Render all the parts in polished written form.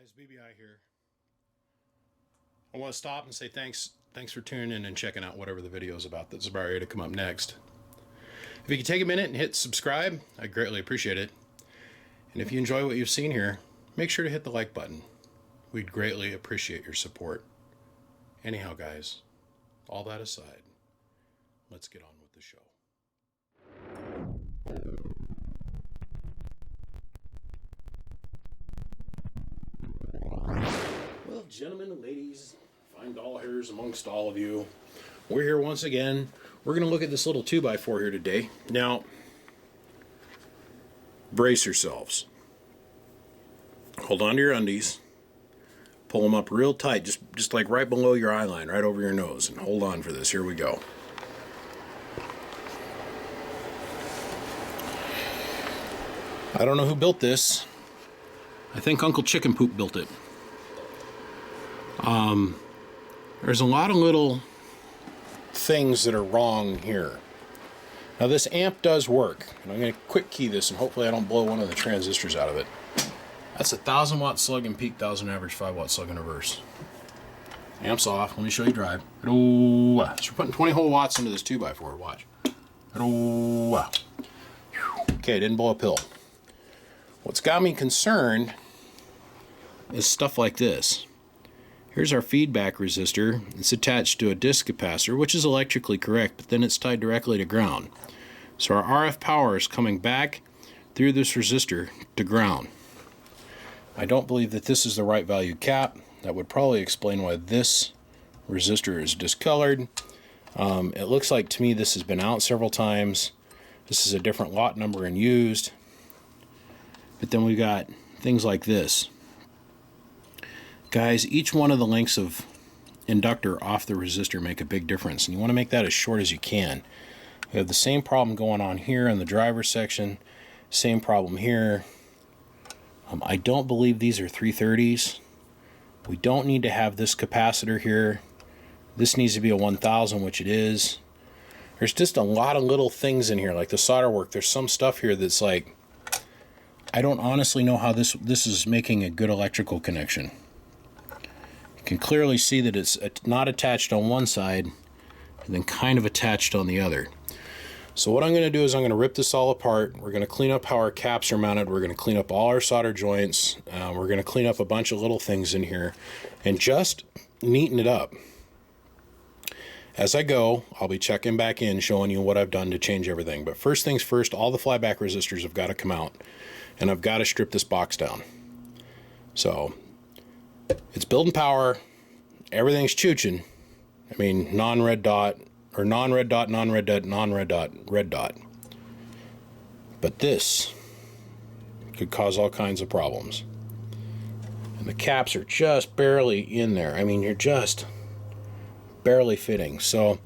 guys, BBI here. I want to stop and say thanks for tuning in and checking out whatever the video is about that's about ready to come up next. If you could take a minute and hit subscribe, I'd greatly appreciate it. And if you enjoy what you've seen here, make sure to hit the like button. We'd greatly appreciate your support. Anyhow, guys, all that aside, let's get on with the show. Well, gentlemen and ladies, fine doll hairs amongst all of you, we're here once again. We're going to look at this little 2x4 here today. Now, brace yourselves. Hold on to your undies. Pull them up real tight, just like right below your eye line, right over your nose. And hold on for this. Here we go. I don't know who built this. I think Uncle Chicken Poop built it. There's a lot of little things that are wrong here. Now this amp does work, and I'm going to quick key this, and hopefully I don't blow one of the transistors out of it. That's a 1,000 watt slug in peak, 1,000 average, 5 watt slug in reverse. Amp's off. Let me show you drive. So we're putting 20 whole watts into this 2x4. Watch. Okay, didn't blow a pill. What's got me concerned is stuff like this. Here's our feedback resistor. It's attached to a disc capacitor, which is electrically correct, but then it's tied directly to ground. So our RF power is coming back through this resistor to ground. I don't believe that this is the right value cap. That would probably explain why this resistor is discolored. It looks like to me this has been out several times. This is a different lot number and used. But then we got things like this. Guys, each one of the lengths of inductor off the resistor make a big difference, and you want to make that as short as you can. We have the same problem going on here in the driver section, same problem here. I don't believe these are 330s. We don't need to have this capacitor here. This needs to be a 1000, which it is. There's just a lot of little things in here, like the solder work. There's some stuff here that's like, I don't honestly know how this is making a good electrical connection. You can clearly see that it's not attached on one side and then kind of attached on the other. So what I'm going to do is I'm going to rip this all apart. We're going to clean up how our caps are mounted. We're going to clean up all our solder joints. We're going to clean up a bunch of little things in here and just neaten it up. As I go, I'll be checking back in, showing you what I've done to change everything. But first things first, all the flyback resistors have got to come out, and I've got to strip this box down. So it's building power. Everything's chooching. I mean, non-red dot, or non-red dot, non-red dot, non-red dot, red dot. But this could cause all kinds of problems. And the caps are just barely in there. I mean, you're just barely fitting. So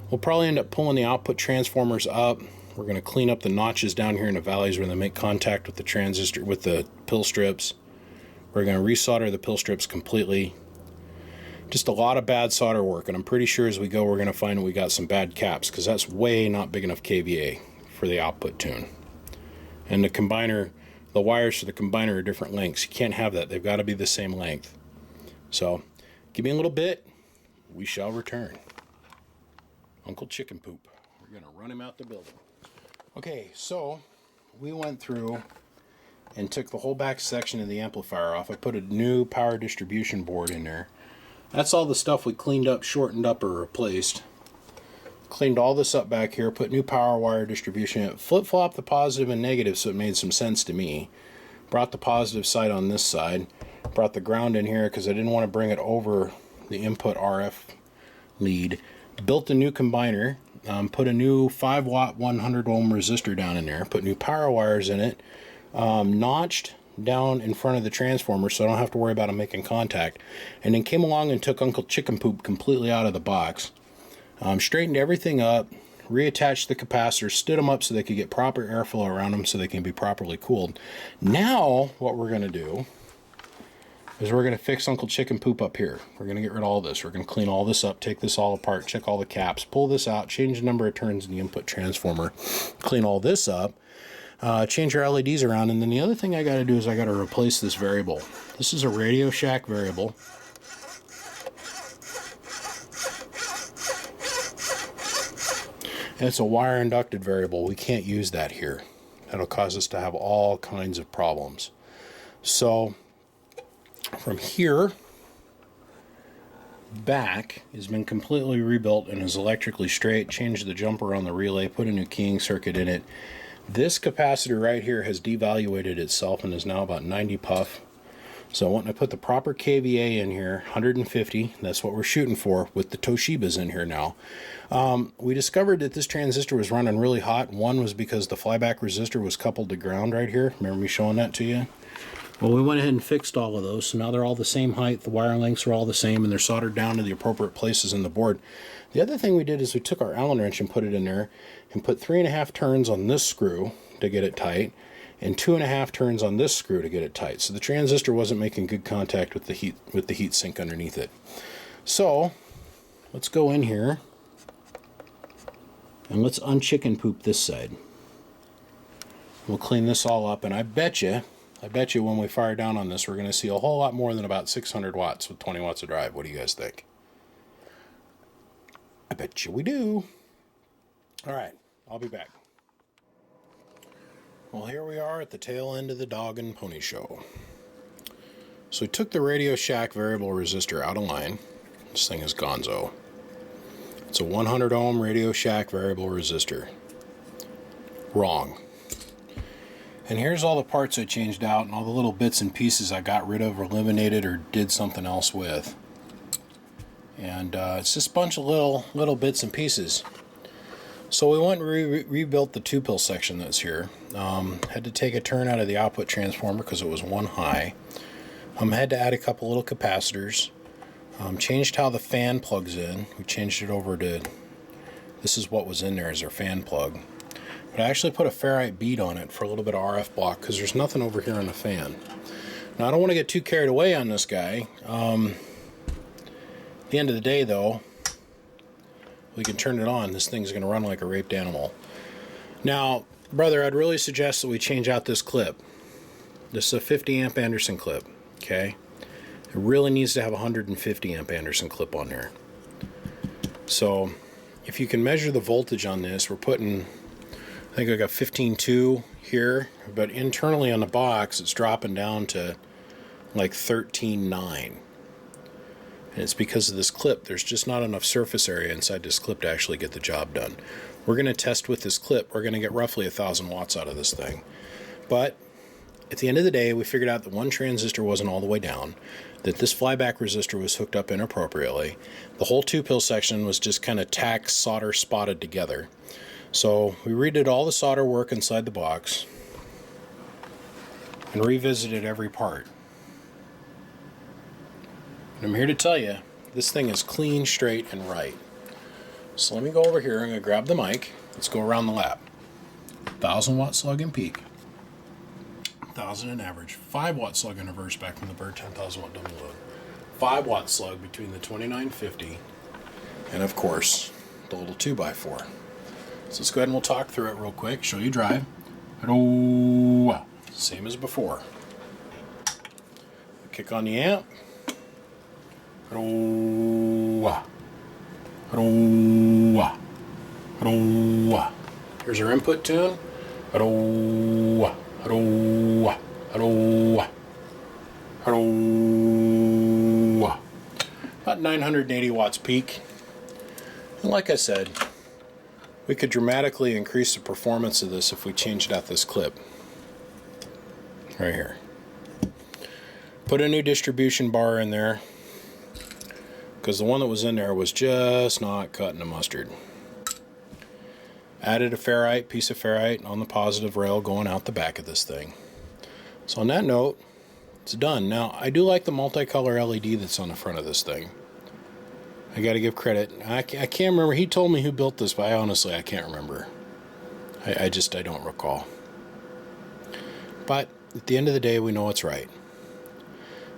we'll probably end up pulling the output transformers up. We're going to clean up the notches down here in the valleys where they make contact with the transistor, with the pill strips. We're going to resolder the pill strips completely. Just a lot of bad solder work, and I'm pretty sure as we go we're going to find we got some bad caps, because that's way not big enough kVA for the output tune. And the combiner, the wires for the combiner are different lengths. You can't have that. They've got to be the same length. So give me a little bit. We shall return. Uncle Chicken Poop. We're going to run him out the building. Okay, so we went through and took the whole back section of the amplifier off. I put a new power distribution board in there. That's all the stuff we cleaned up, shortened up, or replaced. Cleaned all this up back here, put new power wire distribution in it, flip-flopped the positive and negative so it made some sense to me. Brought the positive side on this side. Brought the ground in here because I didn't want to bring it over the input RF lead. Built a new combiner. Put a new 5 watt 100 ohm resistor down in there. Put new power wires in it. Notched down in front of the transformer so I don't have to worry about them making contact. And then came along and took Uncle Chicken Poop completely out of the box. Straightened everything up. Reattached the capacitors. Stood them up so they could get proper airflow around them so they can be properly cooled. Now what we're going to do is we're going to fix Uncle Chicken Poop up here. We're going to get rid of all this. We're going to clean all this up, take this all apart, check all the caps, pull this out, change the number of turns in the input transformer, clean all this up, change your LEDs around. And then the other thing I got to do is I got to replace this variable. This is a Radio Shack variable. And it's a wire inducted variable. We can't use that here. That'll cause us to have all kinds of problems. So from here back has been completely rebuilt and is electrically straight. Changed the jumper on the relay, put a new keying circuit in it. This capacitor right here has devaluated itself and is now about 90 puff. So when I put the proper kVA in here, 150, that's what we're shooting for with the toshibas in here now. We discovered that this transistor was running really hot. One was because the flyback resistor was coupled to ground right here. Remember me showing that to you? Well, we went ahead and fixed all of those, so now they're all the same height, the wire lengths are all the same, and they're soldered down to the appropriate places in the board. The other thing we did is we took our Allen wrench and put it in there, and put 3.5 turns on this screw to get it tight, and 2.5 turns on this screw to get it tight. So the transistor wasn't making good contact with the heat sink underneath it. So let's go in here, and let's unchicken poop this side. We'll clean this all up, and I bet you when we fire down on this, we're going to see a whole lot more than about 600 watts with 20 watts of drive. What do you guys think? I bet you we do. All right, I'll be back. Well, here we are at the tail end of the dog and pony show. So we took the Radio Shack variable resistor out of line. This thing is gonzo. It's a 100 ohm Radio Shack variable resistor. Wrong. And here's all the parts I changed out and all the little bits and pieces I got rid of or eliminated or did something else with. And it's just a bunch of little bits and pieces. So we went and rebuilt the 2-pill section that's here. Had to take a turn out of the output transformer because it was one high. Had to add a couple little capacitors. Changed how the fan plugs in. We changed it over to, this is what was in there as our fan plug. But I actually put a ferrite bead on it for a little bit of RF block because there's nothing over here on the fan. Now I don't want to get too carried away on this guy. At the end of the day though, we can turn it on. This thing's going to run like a raped animal. Now, brother, I'd really suggest that we change out this clip. This is a 50 amp Anderson clip, okay? It really needs to have a 150 amp Anderson clip on there. So, if you can measure the voltage on this, we're putting, I think I got 15.2 here, but internally on the box, it's dropping down to like 13.9. And it's because of this clip. There's just not enough surface area inside this clip to actually get the job done. We're going to test with this clip. We're going to get roughly 1,000 watts out of this thing. But at the end of the day, we figured out that one transistor wasn't all the way down, that this flyback resistor was hooked up inappropriately. The whole 2-pill section was just kind of tack, solder, spotted together. So we redid all the solder work inside the box and revisited every part. And I'm here to tell you, this thing is clean, straight, and right. So let me go over here. I'm going to grab the mic. Let's go around the lap. 1,000 watt slug in peak. 1,000 in average. 5 watt slug in reverse back from the bird. 10,000 watt double load. 5 watt slug between the 2950 and of course the little 2x4. So let's go ahead and we'll talk through it real quick. Show you drive. Same as before. Kick on the amp. Here's our input tune. About 980 watts peak. And like I said, we could dramatically increase the performance of this if we changed out this clip. Right here. Put a new distribution bar in there, because the one that was in there was just not cutting the mustard. Added a piece of ferrite on the positive rail going out the back of this thing. So on that note, it's done. Now, I do like the multicolor LED that's on the front of this thing. I got to give credit. I can't remember. He told me who built this, but I can't remember. I don't recall. But at the end of the day, we know it's right.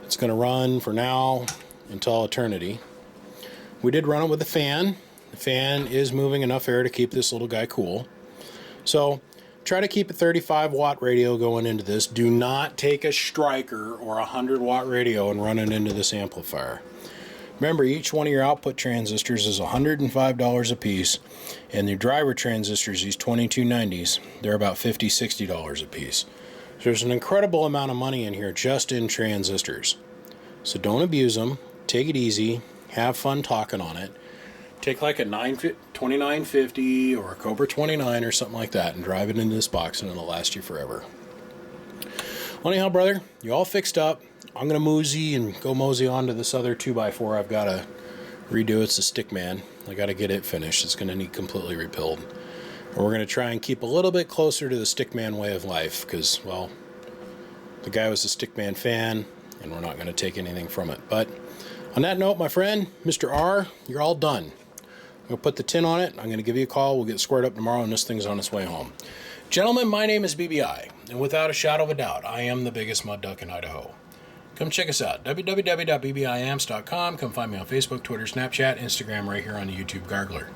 It's going to run for now until eternity. We did run it with a fan. The fan is moving enough air to keep this little guy cool. So try to keep a 35 watt radio going into this. Do not take a striker or a 100 watt radio and run it into this amplifier. Remember, each one of your output transistors is $105 a piece, and your driver transistors, these 2290s, they're about $50, $60 a piece. So there's an incredible amount of money in here just in transistors. So don't abuse them. Take it easy. Have fun talking on it. Take like a 2950 or a Cobra 29 or something like that and drive it into this box, and it'll last you forever. Well, anyhow, brother, you all fixed up. I'm going to go mosey on to this other 2x4 I've got to redo. It's a Stickman. I got to get it finished. It's going to need completely repilled. And we're going to try and keep a little bit closer to the Stickman way of life because, well, the guy was a Stickman fan, and we're not going to take anything from it. But on that note, my friend, Mr. R, you're all done. I'm going to put the tin on it. I'm going to give you a call. We'll get squared up tomorrow, and this thing's on its way home. Gentlemen, my name is BBI, and without a shadow of a doubt, I am the biggest mud duck in Idaho. Come check us out, www.bbiamps.com. Come find me on Facebook, Twitter, Snapchat, Instagram, right here on the YouTube Gargler.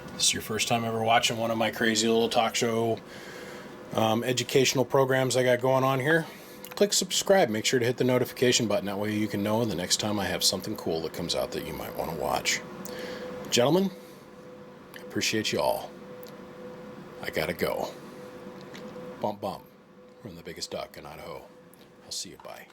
If this is your first time ever watching one of my crazy little talk show educational programs I got going on here, click subscribe. Make sure to hit the notification button. That way you can know the next time I have something cool that comes out that you might want to watch. Gentlemen, I appreciate you all. I gotta go. Bump, bump. From the biggest duck in Idaho. I'll see you. Bye.